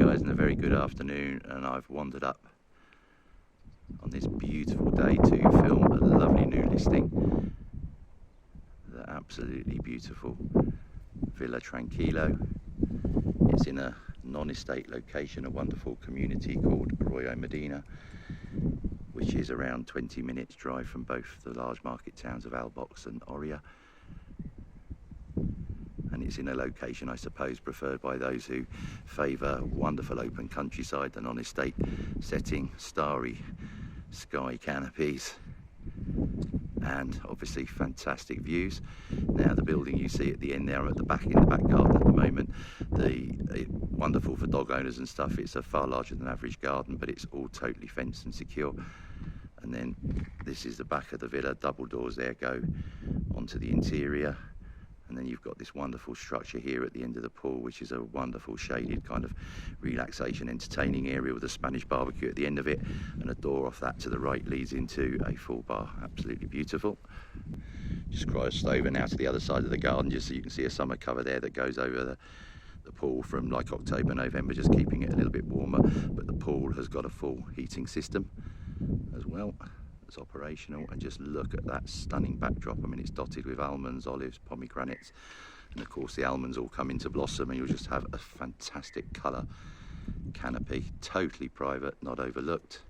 guys, and a very good afternoon, and I've wandered up on this beautiful day to film a lovely new listing. The absolutely beautiful Villa Tranquilo. It's in a non-estate location, a wonderful community called Arroyo Medina, which is around 20 minutes drive from both the large market towns of Albox and Oria. And it's in a location, I suppose, preferred by those who favour wonderful open countryside, the non-estate setting, starry sky canopies, and obviously fantastic views. Now the building you see at the end there, I'm at the back, in the back garden at the moment. Wonderful for dog owners and stuff. It's a far larger than average garden, but it's all totally fenced and secure. And then this is the back of the villa. Double doors there go onto the interior. And then you've got this wonderful structure here at the end of the pool, which is a wonderful shaded kind of relaxation, entertaining area with a Spanish barbecue at the end of it, and a door off that to the right leads into a full bar. Absolutely beautiful. Just crossed over now to the other side of the garden, just so you can see a summer cover there that goes over the pool from like October, November, just keeping it a little bit warmer. But the pool has got a full heating system as well. It's operational, and just look at that stunning backdrop. I mean, it's dotted with almonds, olives, pomegranates, and of course the almonds all come into blossom, and you'll just have a fantastic colour canopy, totally private, not overlooked.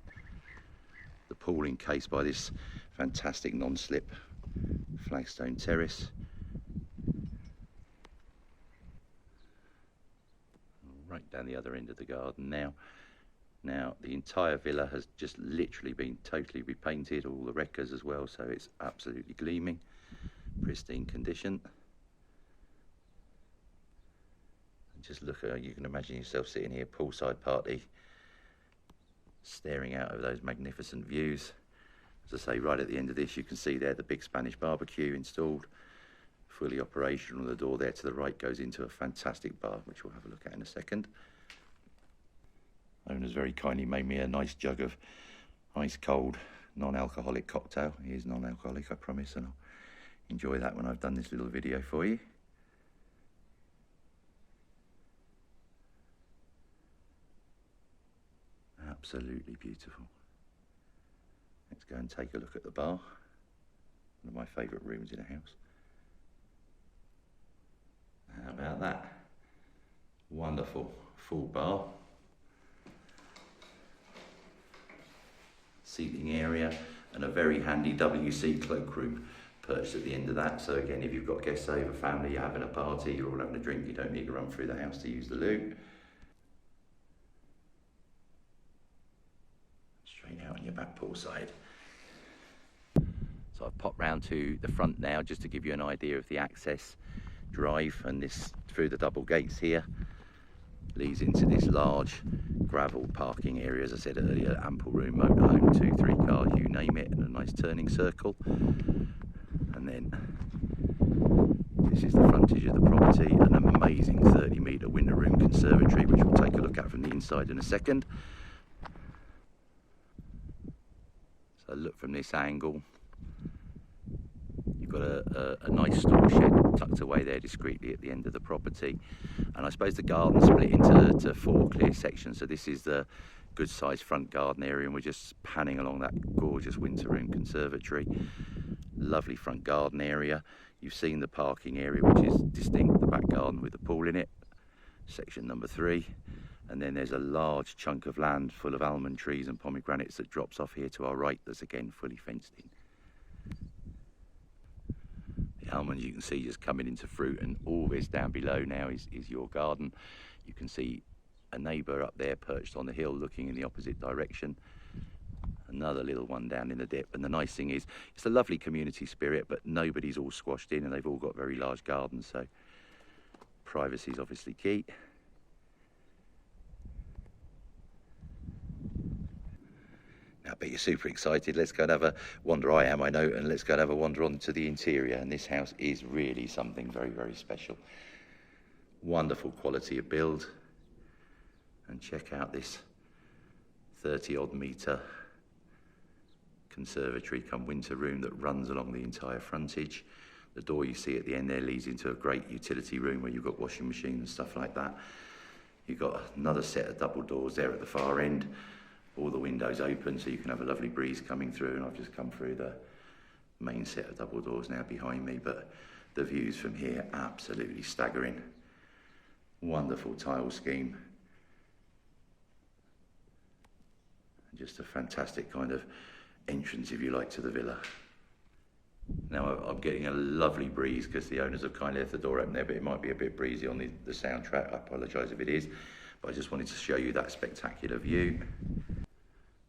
The pool encased by this fantastic non-slip flagstone terrace. Right down the other end of the garden now. Now, the entire villa has just literally been totally repainted, all the wreckers as well, so it's absolutely gleaming, pristine condition. And just look at, you can imagine yourself sitting here, poolside party, staring out over those magnificent views. As I say, right at the end of this, you can see there the big Spanish barbecue installed, fully operational. The door there to the right goes into a fantastic bar, which we'll have a look at in a second. Owners very kindly made me a nice jug of ice cold non-alcoholic cocktail. It is non-alcoholic, I promise, and I'll enjoy that when I've done this little video for you. Absolutely beautiful. Let's go and take a look at the bar. One of my favourite rooms in a house. How about that? Wonderful full bar. Seating area, and a very handy WC cloakroom perched at the end of that. So again, if you've got guests over, family, you're having a party, you're all having a drink, you don't need to run through the house to use the loo. Straight out on your back pool side. So I've popped round to the front now just to give you an idea of the access drive, and this through the double gates here leads into this large gravel parking area. As I said earlier, ample room, motorhome, 2-3 cars, you name it, and a nice turning circle. And then this is the frontage of the property, an amazing 30-metre winter room conservatory, which we'll take a look at from the inside in a second. So look from this angle. You've got a nice store shed tucked away there discreetly at the end of the property, and I suppose the garden split into 4 clear sections. So this is the good sized front garden area, and we're just panning along that gorgeous winter room conservatory. Lovely front garden area. You've seen the parking area, which is distinct, the back garden with the pool in it, section number 3. And then there's a large chunk of land full of almond trees and pomegranates that drops off here to our right, that's again fully fenced in. Almonds you can see just coming into fruit, and all this down below now is your garden. You can see a neighbour up there perched on the hill looking in the opposite direction, another little one down in the dip. And the nice thing is it's a lovely community spirit, but nobody's all squashed in, and they've all got very large gardens, so privacy is obviously key. I bet you're super excited. Let's go and have a wander. I am, I know, and let's go and have a wander on to the interior. And this house is really something very, very special. Wonderful quality of build. And check out this 30-odd metre conservatory come winter room that runs along the entire frontage. The door you see at the end there leads into a great utility room where you've got washing machine and stuff like that. You've got another set of double doors there at the far end, all the windows open so you can have a lovely breeze coming through, and I've just come through the main set of double doors now behind me, but the views from here absolutely staggering. Wonderful tile scheme. Just a fantastic kind of entrance, if you like, to the villa. Now I'm getting a lovely breeze because the owners have kindly left the door open there, but it might be a bit breezy on the soundtrack. I apologise if it is, but I just wanted to show you that spectacular view.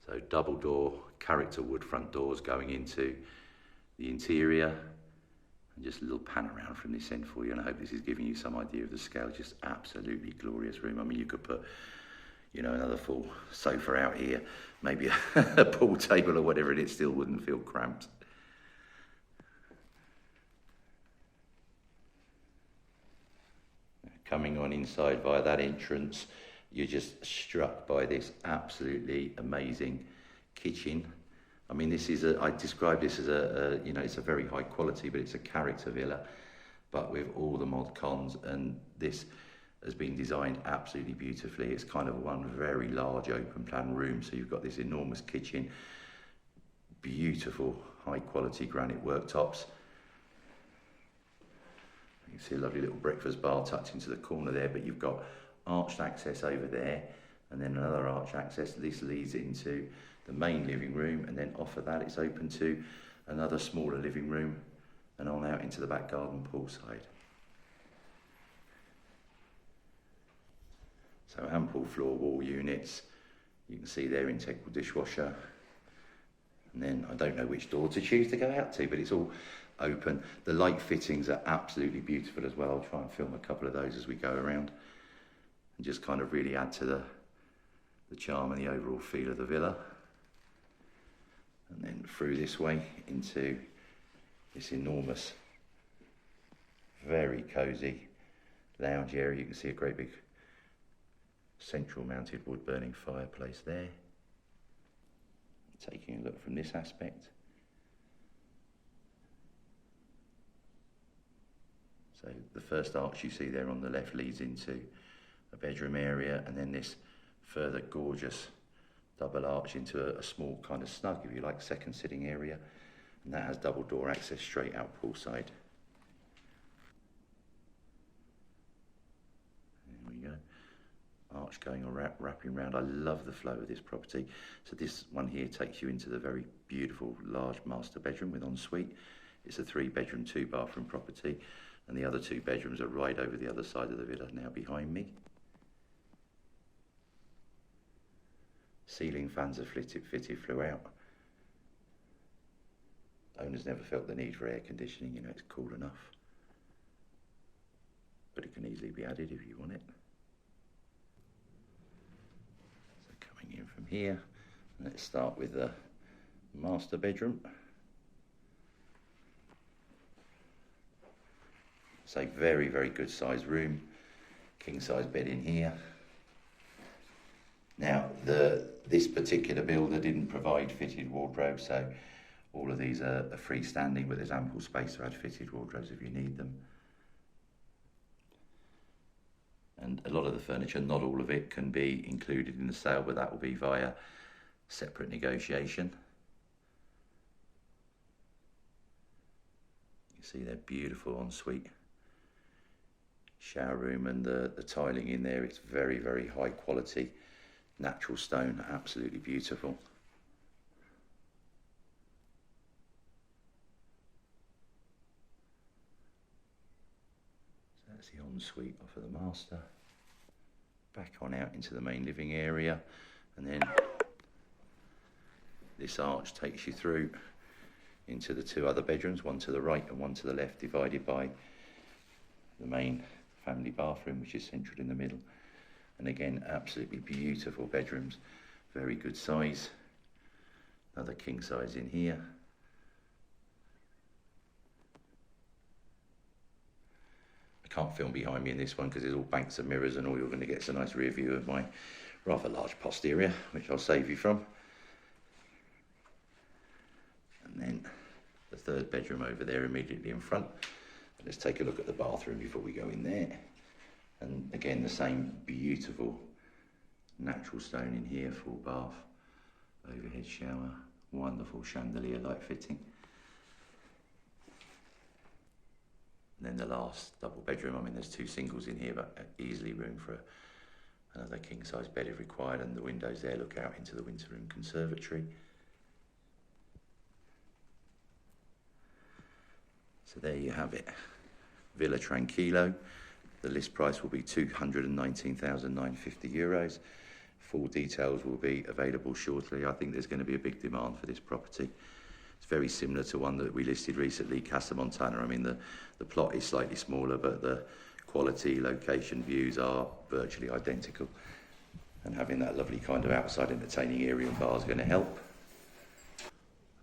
So double door, character wood front doors going into the interior, and just a little pan around from this end for you, and I hope this is giving you some idea of the scale. Just absolutely glorious room. I mean, you could put, you know, another full sofa out here, maybe a pool table or whatever, and it still wouldn't feel cramped. Coming on inside via that entrance, you're just struck by this absolutely amazing kitchen. I mean, this is I describe this as you know, it's a very high quality, but it's a character villa, but with all the mod cons, and this has been designed absolutely beautifully. It's kind of one very large open plan room, so you've got this enormous kitchen, beautiful high quality granite worktops. You can see a lovely little breakfast bar tucked into the corner there, but you've got arched access over there, and then another arch access. This leads into the main living room, and then off of that it's open to another smaller living room and on out into the back garden poolside. So ample floor wall units. You can see their integral dishwasher. And then I don't know which door to choose to go out to, but it's all open. The light fittings are absolutely beautiful as well. I'll try and film a couple of those as we go around and just kind of really add to the charm and the overall feel of the villa. And then through this way into this enormous, very cosy lounge area. You can see a great big central mounted wood burning fireplace there. Taking a look from this aspect. So the first arch you see there on the left leads into a bedroom area, and then this further gorgeous double arch into a small kind of snug, if you like, second sitting area, and that has double door access straight out poolside. There we go. Arch going or wrapping round. I love the flow of this property. So this one here takes you into the very beautiful large master bedroom with ensuite. It's a 3-bedroom 2-bathroom property, and the other 2 bedrooms are right over the other side of the villa now behind me. Ceiling fans are fitted throughout. Owners never felt the need for air conditioning, you know, it's cool enough. But it can easily be added if you want it. In from here, let's start with the master bedroom. So very, very good sized room, king size bed in here. Now this particular builder didn't provide fitted wardrobes, so all of these are freestanding, but there's ample space to add fitted wardrobes if you need them. And a lot of the furniture, not all of it, can be included in the sale, but that will be via separate negotiation. You see they're beautiful ensuite shower room, and the tiling in there, it's very, very high quality natural stone, absolutely beautiful. That's the ensuite off of the master. Back on out into the main living area, and then this arch takes you through into the 2 other bedrooms, one to the right and one to the left, divided by the main family bathroom, which is central in the middle. And again, absolutely beautiful bedrooms, very good size. Another king size in here. Can't film behind me in this one because there's all banks of mirrors, and all you're going to get is a nice rear view of my rather large posterior, which I'll save you from. And then the 3rd bedroom over there immediately in front. Let's take a look at the bathroom before we go in there. And again, the same beautiful natural stone in here, full bath, overhead shower, wonderful chandelier light fitting. And then the last double bedroom, I mean there's 2 singles in here, but easily room for another king size bed if required, and the windows there look out into the winter room conservatory. So there you have it, Villa Tranquilo. The list price will be €219,950. Full details will be available shortly. I think there's going to be a big demand for this property. It's very similar to one that we listed recently, Casa Montana. I mean, the plot is slightly smaller, but the quality, location, views are virtually identical. And having that lovely kind of outside entertaining area and bar is going to help.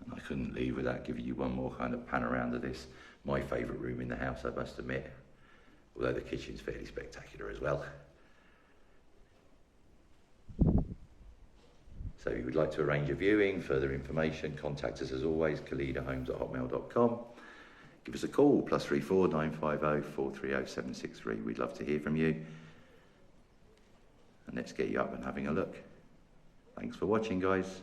And I couldn't leave without giving you one more kind of pan around of this. My favourite room in the house, I must admit. Although the kitchen's fairly spectacular as well. So if you would like to arrange a viewing, further information, contact us as always, calidahomes@hotmail.com. Give us a call, +34 950 430 763. We'd love to hear from you. And let's get you up and having a look. Thanks for watching, guys.